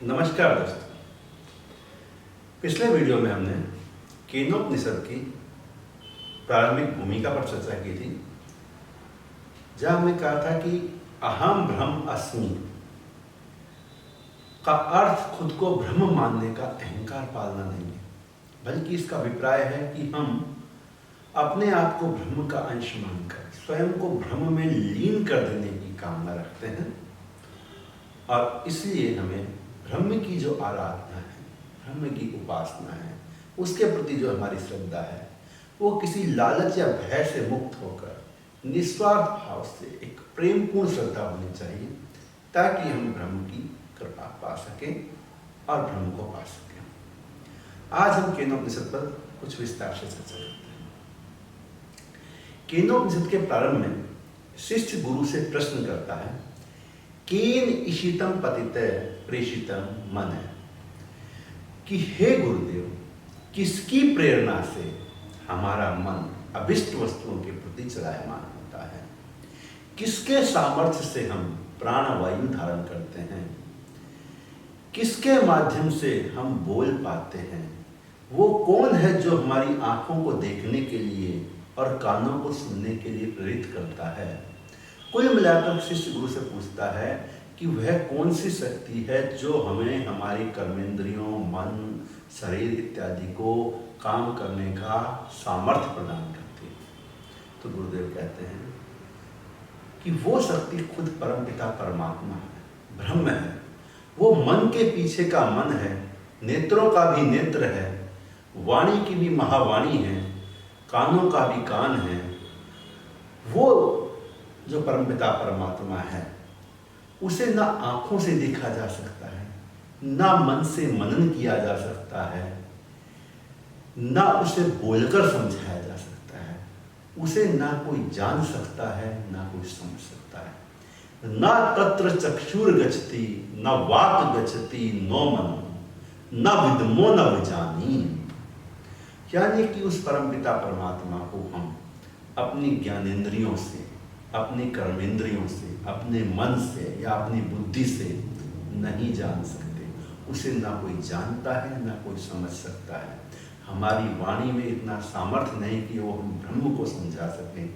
नमस्कार दोस्तों। पिछले वीडियो में हमने केनोपनिषद की प्रारंभिक भूमिका पर चर्चा की थी, जहां हमने कहा था कि अहम ब्रह्म अस्मि का अर्थ खुद को ब्रह्म मानने का अहंकार पालना नहीं है, बल्कि इसका अभिप्राय है कि हम अपने आप को ब्रह्म का अंश मानकर स्वयं को ब्रह्म में लीन कर देने की कामना रखते हैं। और इसलिए हमें ब्रह्म की जो आराधना है, ब्रह्म की उपासना है, उसके प्रति जो हमारी श्रद्धा है, वो किसी लालच या भय से मुक्त होकर निस्वार्थ भाव से एक प्रेमपूर्ण श्रद्धा होनी चाहिए, ताकि हम ब्रह्म की कृपा पा सकें और ब्रह्म को पा सकें। आज हम केनोपनिषद पर कुछ विस्तार से चर्चा करते हैं। केनोपनिषद के प्रारंभ में शिष्य गुरु से प्रश्न करता है, केन इशितम पतिते प्रेषितम मन है, कि हे गुरुदेव, किसकी प्रेरणा से हमारा मन अभिष्ट वस्तुओं के प्रति चलायमान होता है, किसके सामर्थ्य से हम प्राणवायु धारण करते हैं, किसके माध्यम से हम बोल पाते हैं, वो कौन है जो हमारी आंखों को देखने के लिए और कानों को सुनने के लिए प्रेरित करता है। कुल मिलाकर शिष्य गुरु से पूछता है कि वह कौन सी शक्ति है जो हमें हमारी कर्मेंद्रियों, मन, शरीर इत्यादि को काम करने का सामर्थ्य प्रदान करती है। तो गुरुदेव कहते हैं कि वो शक्ति खुद परमपिता परमात्मा है, ब्रह्म है। वो मन के पीछे का मन है, नेत्रों का भी नेत्र है, वाणी की भी महावाणी है, कानों का भी कान है। वो जो परमपिता परमात्मा है, उसे ना आंखों से देखा जा सकता है, ना मन से मनन किया जा सकता है, ना उसे बोलकर समझाया जा सकता है, उसे ना कोई जान सकता है, ना कोई समझ सकता है। ना तत्र चक्षुर गच्छति, न वाक् गच्छति, नो मनो, न विद्मो न विजानी। यानी कि उस परमपिता परमात्मा को हम अपनी ज्ञानेंद्रियों से, अपनी कर्मेंद्रियों से, अपने मन से या अपनी बुद्धि से नहीं जान सकते। उसे ना कोई जानता है, ना कोई समझ सकता है। हमारी वाणी में इतना सामर्थ्य नहीं कि वो हम ब्रह्म को समझा सकें,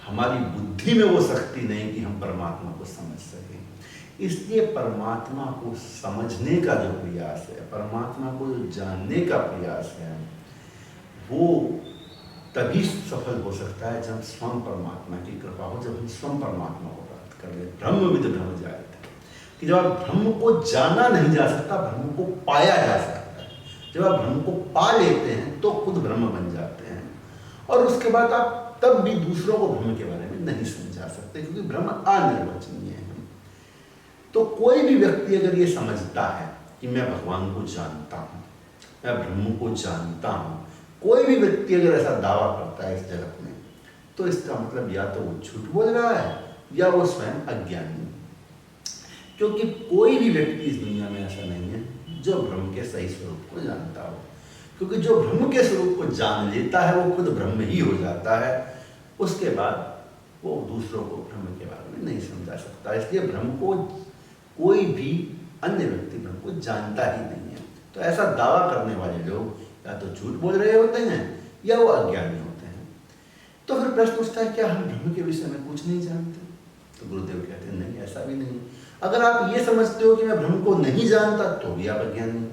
हमारी बुद्धि में वो शक्ति नहीं कि हम परमात्मा को समझ सकें। इसलिए परमात्मा को समझने का जो प्रयास है, परमात्मा को जो जानने का प्रयास है, वो तभी सफल हो सकता है जब स्वयं परमात्मा की कृपा हो, जब हम स्वयं परमात्मा को प्राप्त कर ले। ब्रह्मविद ब्रह्म जायते, कि जब आप ब्रह्म को जाना नहीं जा सकता, ब्रह्म को पाया जा सकता है। जब आप ब्रह्म को पा लेते हैं तो खुद ब्रह्म बन जाते हैं, और उसके बाद आप तब भी दूसरों को ब्रह्म के बारे में नहीं समझा सकते, क्योंकि ब्रह्म अनिर्वचनीय है। तो कोई भी व्यक्ति अगर ये समझता है कि मैं भगवान को जानता हूँ, मैं ब्रह्म को जानता हूँ, कोई भी व्यक्ति अगर ऐसा दावा करता है इस जगत में, तो इसका मतलब या तो वो झूठ बोल रहा है या वो स्वयं अज्ञानी है। क्योंकि कोई भी व्यक्ति इस दुनिया में ऐसा नहीं है जो ब्रह्म के सही स्वरूप को जानता हो, क्योंकि जो ब्रह्म के स्वरूप को जान लेता है वो खुद ब्रह्म ही हो जाता है। उसके बाद वो दूसरों को ब्रह्म के बारे में नहीं समझा सकता। इसलिए ब्रह्म को कोई भी अन्य व्यक्ति ब्रह्म को जानता ही नहीं है। तो ऐसा दावा करने वाले लोग या तो झूठ बोल रहे होते हैं या वो अज्ञानी होते हैं। तो फिर प्रश्न उठता है, क्या हम ब्रह्म के विषय में कुछ नहीं जानते? तो गुरुदेव कहते हैं, नहीं, ऐसा भी नहीं। अगर आप ये समझते हो कि मैं ब्रह्म को नहीं जानता, तो भी आप अज्ञानी हो,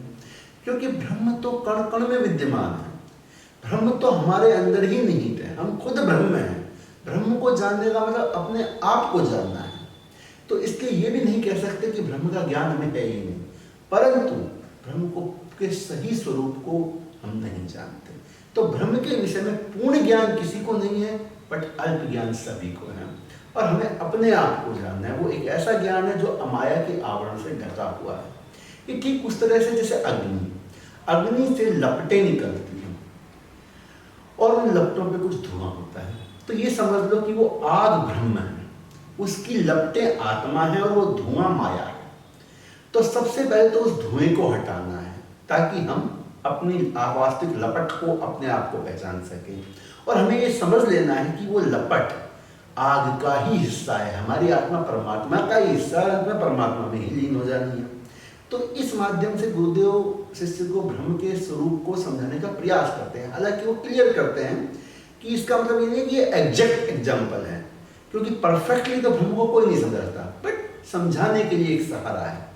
क्योंकि ब्रह्म तो कण कण में विद्यमान है। ब्रह्म तो हमारे अंदर ही निहित है, हम खुद ब्रह्म हैं। ब्रह्म को जानने का मतलब अपने आप को जानना है। तो इसलिए ये भी नहीं कह सकते कि ब्रह्म का ज्ञान हमें है ही नहीं, परंतु ब्रह्म को के सही स्वरूप को हम नहीं जानते। तो ब्रह्म के विषय में पूर्ण ज्ञान किसी को नहीं है, बट अल्प ज्ञान सभी को है। और हमें अपने आप को जानना है। वो एक ऐसा ज्ञान है जो अमाया के आवरण से ढका हुआ है। ये ठीक उस तरह से जैसे अग्नि से लपटें निकलती हैं और उन लपटों पे कुछ धुआं होता है, तो ये समझ लो कि वो आग ब्रह्म है, उसकी लपटें आत्मा है और वो धुआं माया है। तो सबसे पहले तो उस धुएं को हटाना है, ताकि हम अपनी वास्तविक लपट को, अपने आप को पहचान सकें। और हमें ये समझ लेना है कि वो लपट आग का ही हिस्सा है। हमारी आत्मा परमात्मा का ही हिस्सा है, हमें परमात्मा में ही लीन हो जानी है। तो इस माध्यम से गुरुदेव शिष्य को ब्रह्म के स्वरूप को समझाने का प्रयास करते हैं। हालांकि वो क्लियर करते हैं कि इसका मतलब ये नहीं कि ये एग्जैक्ट एग्जाम्पल है, क्योंकि परफेक्टली तो ब्रह्म को कोई नहीं समझता, बट समझाने के लिए एक सहारा है।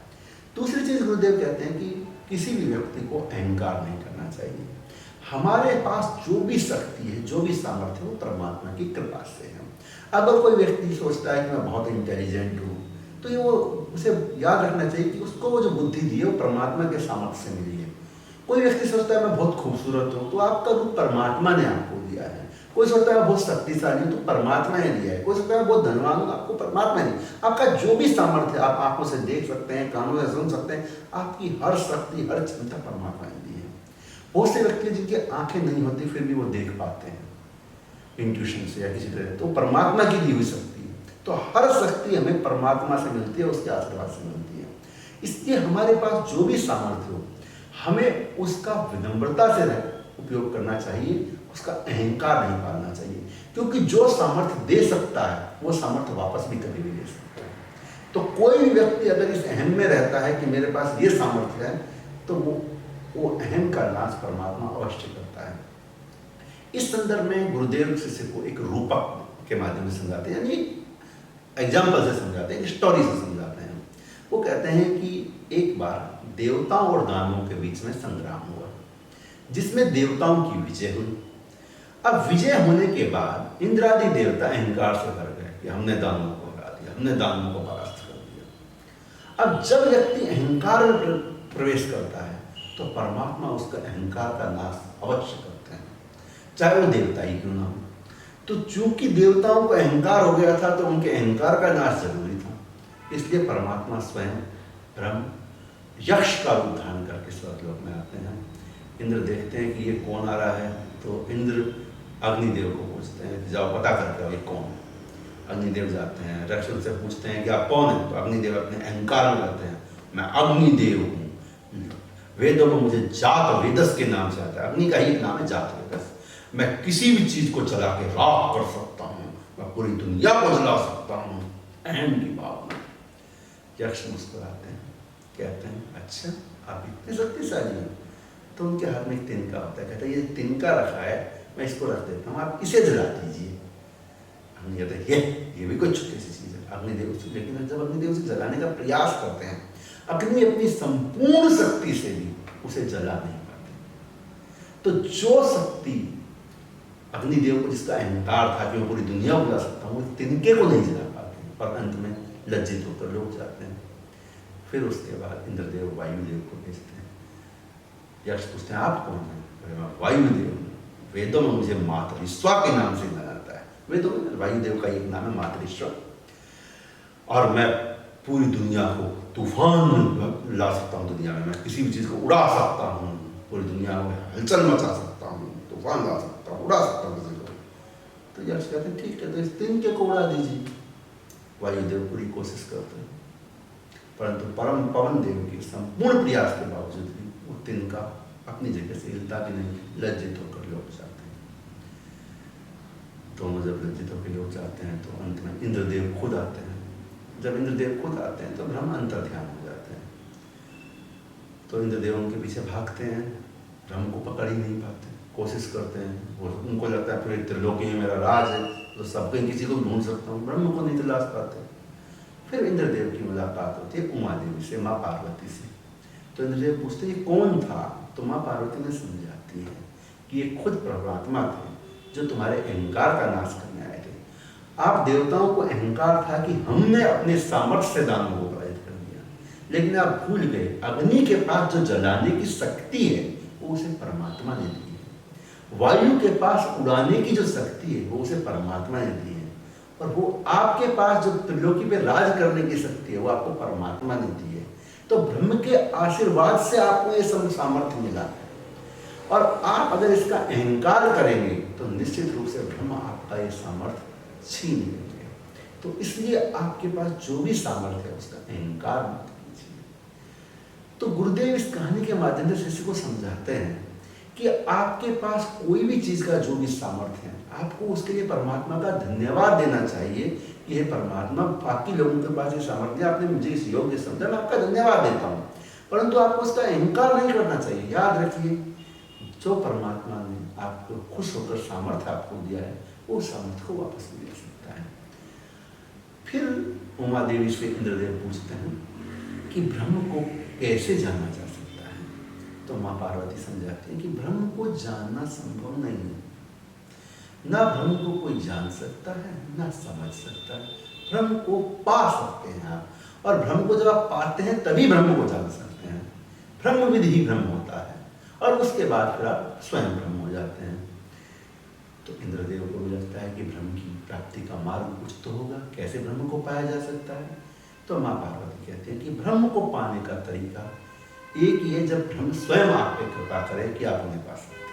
दूसरी चीज गुरुदेव कहते हैं कि किसी भी व्यक्ति को अहंकार नहीं करना चाहिए। हमारे पास जो भी शक्ति है, जो भी सामर्थ्य है, वो परमात्मा की कृपा से है। अगर कोई व्यक्ति सोचता है कि मैं बहुत इंटेलिजेंट हूँ, तो ये वो उसे याद रखना चाहिए कि उसको वो जो बुद्धि दी है वो परमात्मा के सामर्थ्य से मिली है। कोई व्यक्ति सोचता है मैं बहुत खूबसूरत हूँ, तो आपका रूप परमात्मा ने आपको दिया है। कोई सोचता है बहुत शक्तिशाली हूँ, तो परमात्मा ने दिया है। कोई सोचता है बहुत धनवान हूँ, आपको परमात्मा ने। आपका जो भी सामर्थ्य, आप आंखों से देख सकते हैं, कानों से सुन सकते हैं, आपकी हर शक्ति, हर क्षमता परमात्मा ने दी है। बहुत से व्यक्ति जिनकी आंखें नहीं होती फिर भी वो देख पाते हैं इंट्यूशन से या किसी तरह, तो परमात्मा की दी हुई शक्ति है। तो हर शक्ति हमें परमात्मा से मिलती है, उसके आशीर्वाद से मिलती है। इसलिए हमारे पास जो भी सामर्थ्य हो, हमें उसका विनम्रता से उपयोग करना चाहिए, उसका अहंकार नहीं पालना चाहिए। क्योंकि जो सामर्थ्य दे सकता है वो सामर्थ्य वापस भी कभी भी दे सकता है। तो कोई भी व्यक्ति अगर इस अहम में रहता है कि मेरे पास ये सामर्थ्य है, तो वो अहम का नाश परमात्मा अवश्य करता है। इस संदर्भ में गुरुदेव शिष्य को एक रूपक के माध्यम से समझाते हैं, यानी एग्जाम्पल से समझाते हैं, स्टोरी से समझाते हैं। वो कहते हैं कि एक बार देवताओं और दानवों के बीच में संग्राम हुआ, जिसमें देवताओं की विजय हुई। अब विजय होने के बाद इंद्रादि देवता अहंकार से भर गए कि हमने दानवों को हरा दिया, हमने दानवों को परास्त कर दिया। अब जब व्यक्ति अहंकार में प्रवेश करता है तो परमात्मा उसका अहंकार का नाश अवश्य करते हैं, चाहे वो देवता ही क्यों ना हो। तो चूंकि देवताओं को अहंकार हो गया था तो उनके अहंकार का नाश जरूरी था, इसलिए परमात्मा स्वयं ब्रह्म यक्ष का रूप धारण करके स्वर्गलोक में आते हैं। इंद्र देखते हैं कि ये कौन आ रहा है, तो इंद्र अग्निदेव को पूछते हैं कि जाओ पता करके आओ ये कौन है। अग्निदेव जाते हैं, यक्ष से पूछते हैं कि आप कौन है, तो अग्निदेव अपने अहंकार में कहते हैं मैं अग्निदेव हूँ। वेदों में मुझे जात वेदस के नाम से आता है, अग्नि का ही एक नाम है जात वेदस। मैं किसी भी चीज को जला के राख कर सकता हूँ, मैं पूरी दुनिया को जला सकता हूँ, अहम की भावना। यक्ष मुस्कुराते हैं, कहते हैं अच्छा आप इतने शक्तिशाली हैं। तो उनके हाथ में एक तिनका होता है, कहते हैं ये तिनका रखा है, मैं इसको रख देता हूँ, आप इसे जला दीजिए। अग्नि कहते हैं ये भी कोई छोटी सी चीज है। अग्निदेव से, लेकिन जब अग्निदेव से जलाने का प्रयास करते हैं, अग्नि अपनी संपूर्ण शक्ति से भी उसे जला नहीं पाते। तो जो शक्ति अग्निदेव को, जिसका अहंकार था कि मैं पूरी दुनिया को जला सकता हूँ, तिनके को नहीं जला पाते और अंत में लज्जित होकर लोग जाते हैं। फिर उसके बाद इंद्रदेव वायुदेव को भेजते हैं। यक्ष पूछते हैं आप कौन हैं? मैं वायुदेव हूँ। वेदों में मुझे मातरिश्वा के नाम से जाना जाता है। वेदों में वायुदेव का एक नाम है मातरिश्वा, और मैं पूरी दुनिया को तूफान ला सकता हूँ। दुनिया में मैं किसी भी चीज़ को उड़ा सकता हूँ, पूरी दुनिया में हलचल मचा सकता हूँ, तूफान ला सकता हूँ, उड़ा सकता हूँ किसी को। तो यक्ष कहते हैं ठीक है, तो इस तिनके को उड़ा दीजिए। वायुदेव पूरी कोशिश करते हैं, परंतु परम पवन देव के संपूर्ण प्रयास के बावजूद भी वो तिनका अपनी जगह से हिलता भी नहीं, लज्जित होकर लौट जाते हैं। दोनों जब लज्जित होकर लौट जाते हैं तो अंत में इंद्रदेव खुद आते हैं। जब इंद्रदेव खुद आते हैं तो ब्रह्म अंतर ध्यान हो जाते हैं। तो इंद्रदेव उनके पीछे भागते हैं, ब्रह्म को पकड़ ही नहीं पाते, कोशिश करते हैं। वो उनको लगता है पूरे त्रिलोकी में मेरा राज है, तो सब कहीं किसी को ढूंढ सकता हूँ, ब्रह्म को नहीं तलाश पाते। फिर इंद्रदेव की मुलाकात होती है उमा देवी से, माँ पार्वती से। तो इंद्रदेव पूछते ये कौन था? तो माँ पार्वती ने समझाती है कि ये खुद परमात्मा थे जो तुम्हारे अहंकार का नाश करने आए थे। आप देवताओं को अहंकार था कि हमने अपने सामर्थ्य से दानवों को पराजित कर दिया, लेकिन आप भूल गए अग्नि के पास जो जलाने की शक्ति है वो उसे परमात्मा ने दी है। वायु के पास उड़ाने की जो शक्ति है वो उसे परमात्मा ने दी है, और वो आपके पास जो त्रिलोकी पे राज करने की शक्ति है वो आपको परमात्मा ने दी है। तो ब्रह्म के आशीर्वाद से आपको ये सब सामर्थ्य मिला है, और आप अगर इसका अहंकार करेंगे तो निश्चित रूप से ब्रह्म आपका ये सामर्थ्य छीन लेंगे। तो इसलिए आपके पास जो भी सामर्थ्य है उसका अहंकार मत कीजिए। तो गुरुदेव इस कहानी के माध्यम से शिष्य को समझाते हैं कि आपके पास कोई भी चीज का जो भी सामर्थ्य है, आपको उसके लिए परमात्मा का धन्यवाद देना चाहिए कि हे परमात्मा, बाकी लोगों के पास ये सामर्थ्य, आपने मुझे इस योग्य समझा, मैं आपका धन्यवाद देता हूँ। परंतु आपको उसका अहंकार नहीं करना चाहिए। याद रखिए, जो परमात्मा ने आपको खुश होकर सामर्थ्य आपको दिया है, वो सामर्थ्य को वापस नहीं ले सकता है। फिर उमा देवी से इंद्रदेव पूछते हैं कि ब्रह्म को कैसे जाना जा सकता है। तो माँ पार्वती समझाती है कि ब्रह्म को जानना संभव नहीं है। ना ब्रह्म को कोई जान सकता है, ना समझ सकता है। ब्रह्म को पा सकते हैं आप, और ब्रह्म को जब आप पाते हैं तभी ब्रह्म को जान सकते हैं। ब्रह्म विधि ही ब्रह्म होता है, और उसके बाद फिर आप स्वयं ब्रह्म हो जाते हैं। तो इंद्रदेव को भी लगता है कि ब्रह्म की प्राप्ति का मार्ग कुछ तो होगा, कैसे ब्रह्म को पाया जा सकता है। तो माँ पार्वती कहते हैं कि ब्रह्म को पाने का तरीका एक ही है, जब ब्रह्म स्वयं आप पे कृपा करे कि आप उन्हें पा सकते हैं।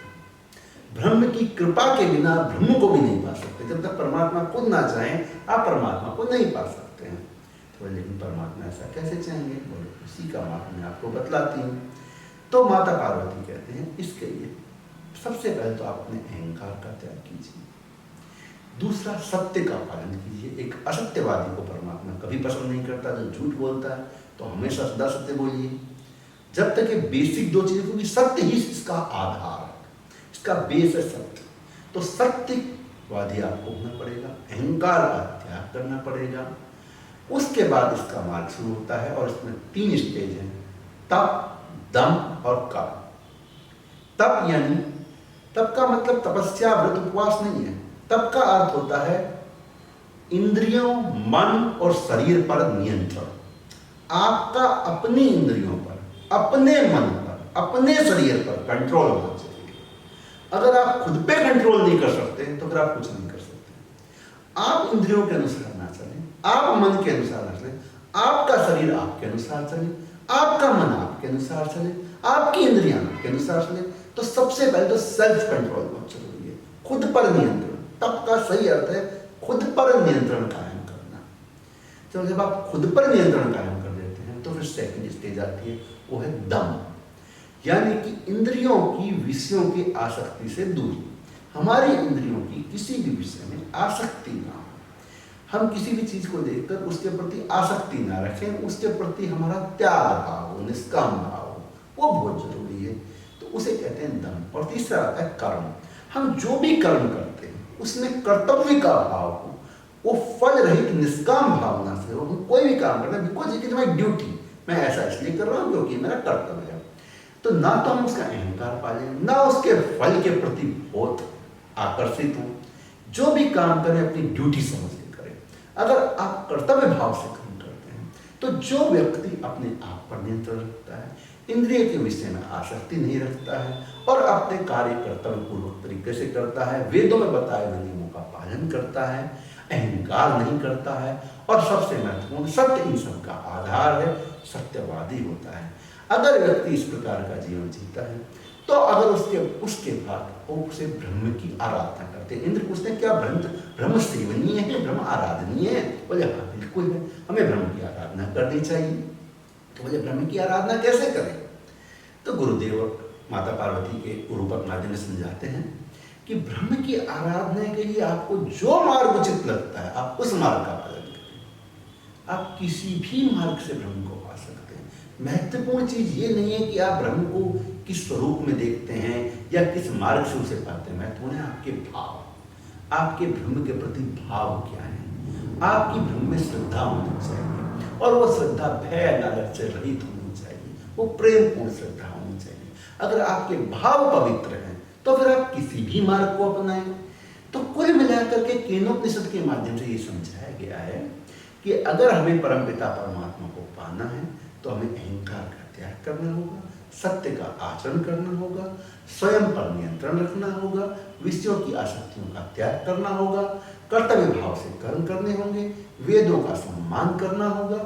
ब्रह्म की कृपा के बिना ब्रह्म को भी नहीं पा सकते। जब तक परमात्मा खुद ना चाहें, आप परमात्मा को नहीं पा सकते हैं। तो लेकिन परमात्मा ऐसा कैसे चाहेंगे, बोले उसी का मार्ग मैं आपको बतलाती हूँ। तो माता पार्वती कहते हैं, इसके लिए सबसे पहले तो आप अपने अहंकार का त्याग कीजिए। दूसरा, सत्य का पालन कीजिए। एक असत्यवादी को परमात्मा कभी पसंद नहीं करता। जो झूठ बोलता है तो हमेशा सदा सत्य बोलिए। जब तक ये बेसिक दो चीजें, क्योंकि सत्य ही इसका आधार है, इसका बेस है सत्य। तो सत्यवादी आपको होना पड़ेगा, अहंकार का त्याग करना पड़ेगा। उसके बाद इसका मार्ग शुरू होता है, और इसमें 3 स्टेज हैं, तप, दम और कर्म। तप यानी, तप का मतलब तपस्या, व्रत, उपवास नहीं है। तप का अर्थ होता है इंद्रियों, मन और शरीर पर नियंत्रण। आपका अपनी इंद्रियों पर, अपने मन पर, अपने शरीर पर कंट्रोल होना चाहिए। अगर आप खुद पे कंट्रोल नहीं कर सकते तो फिर आप कुछ नहीं कर सकते। आप इंद्रियों के अनुसार ना चलें, आप मन के अनुसार ना चलें, आपका शरीर आपके अनुसार चले, आपका मन आपके अनुसार चले, आपकी इंद्रियां आपके अनुसार चले। तो सबसे पहले तो सेल्फ कंट्रोल बहुत जरूरी है, खुद पर नियंत्रण। तप का सही अर्थ है खुद पर नियंत्रण कायम करना। तो जब आप खुद पर नियंत्रण कायम कर देते हैं तो फिर सेकंड स्टेज आती है, वो है दम, यानी कि इंद्रियों की विषयों की आसक्ति से दूरी। हमारी इंद्रियों की किसी भी विषय में आसक्ति ना हो, हम किसी भी चीज को देखकर उसके प्रति आसक्ति ना रखें, उसके प्रति हमारा त्याग भाव हो, निष्काम भाव हो, वो बहुत जरूरी है। तो उसे कहते हैं दम। और तीसरा आता है कर्म। हम जो भी कर्म करते हैं उसमें कर्तव्य का भाव हो, वो फल रहित निष्काम भावना से हो। हम कोई भी काम करते हैं because it is my duty, मैं ऐसा इसलिए कर रहा हूँ क्योंकि मेरा कर्तव्य है। तो ना तो हम उसका अहंकार पालें, ना उसके फल के प्रति बहुत आकर्षित हो। जो भी काम करें अपनी ड्यूटी समझ के करें। अगर आप कर्तव्य भाव से काम करते हैं तो जो व्यक्ति अपने आप पर नियंत्रण रखता है, इंद्रिय के विषय में आसक्ति नहीं रखता है और अपने कार्य कर्तव्य पूर्वक तरीके से करता है, वेदों में बताए हुए नियमों का पालन करता है, अहंकार नहीं करता है, और सबसे महत्वपूर्ण सत्य इन सब का आधार है, सत्यवादी होता है। अगर व्यक्ति इस प्रकार का जीवन जीता है तो अगर उसके बाद वो उसे ब्रह्म की आराधना करते हैं। इंद्र पूछते हैं क्या ब्रह्म सेवनीय है, ब्रह्म आराधनीय है? बोले हाँ बिल्कुल है, हमें ब्रह्म की आराधना करनी चाहिए। तो बोले ब्रह्म की आराधना कैसे करें? तो गुरुदेव माता पार्वती के रूपक माध्यम से समझाते हैं कि ब्रह्म की आराधना के लिए आपको जो मार्ग उचित लगता है आप उस मार्ग का पालन करें। आप किसी भी मार्ग से ब्रह्म को पा सकते हैं। महत्वपूर्ण चीज ये नहीं है कि आप ब्रह्म को किस स्वरूप में देखते हैं या किस मार्ग से उसे पाते हैं। महत्वपूर्ण है आपके भाव, आपके ब्रह्म के प्रति भाव क्या है। आपकी ब्रह्म में श्रद्धा होनी चाहिए, और वो श्रद्धा भय लालच से रहित होनी चाहिए, वो प्रेमपूर्ण श्रद्धा होनी चाहिए। अगर आपके भाव पवित्र हैं तो फिर आप किसी भी मार्ग को अपनाएं। तो कुल मिलाकर के केनोपनिषद के माध्यम से ये समझाया गया है कि अगर हमें परमपिता परमात्मा को पाना है तो हमें अहंकार का त्याग करना होगा, सत्य का आचरण करना होगा, स्वयं पर नियंत्रण रखना होगा, विषयों की आसक्तियों का त्याग करना होगा, कर्तव्य भाव से कर्म करने होंगे, वेदों का सम्मान करना होगा,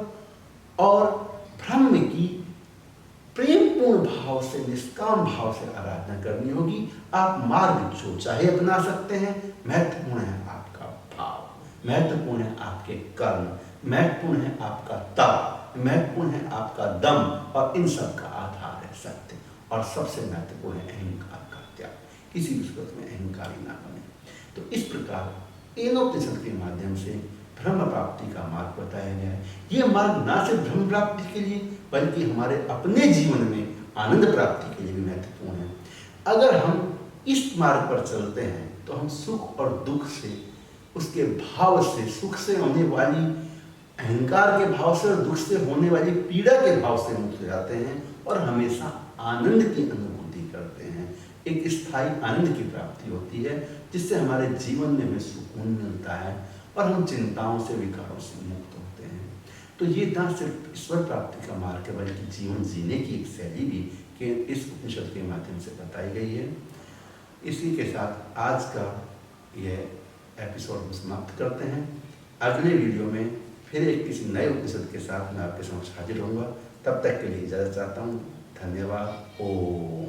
और ब्रह्म की प्रेमपूर्ण भाव से, निष्काम भाव से आराधना करनी होगी। आप मार्ग जो चाहे अपना सकते हैं। महत्वपूर्ण है आपका भाव, महत्वपूर्ण है आपके कर्म, महत्वपूर्ण है आपका तप, महत्वपूर्ण है आपका दम, और इन सब का आधार है सत्य, और सबसे महत्वपूर्ण है अहंकार का त्याग। किसी भी सूरत में अहंकारी ना बने। तो इस प्रकार केनोपनिषद के माध्यम से ब्रह्म प्राप्ति का मार्ग बताया गया है। ये मार्ग ना सिर्फ ब्रह्म प्राप्ति के लिए बल्कि हमारे अपने जीवन में आनंद प्राप्ति के लिए भी महत्वपूर्ण है। अगर हम इस मार्ग पर चलते हैं तो हम सुख और दुख से, उसके भाव से, सुख से होने वाली अहंकार के भाव से और दुख से होने वाली पीड़ा के भाव से मुक्त हो जाते हैं और हमेशा आनंद की अनुभूति करते हैं। एक स्थायी आनंद की प्राप्ति होती है जिससे हमारे जीवन में हमें सुकून मिलता है और हम चिंताओं से, विकारों से मुक्त होते हैं। तो ये ना सिर्फ ईश्वर प्राप्ति का मार्ग है बल्कि जीवन जीने की एक शैली भी कि इस उपनिषद के माध्यम से बताई गई है। इसी के साथ आज का यह एपिसोड हम समाप्त करते हैं। अगले वीडियो में फिर एक किसी नए उपनिषद के साथ मैं आपके समक्ष हाजिर होऊंगा। तब तक के लिए इजाज़त चाहता हूँ। धन्यवाद। ओम।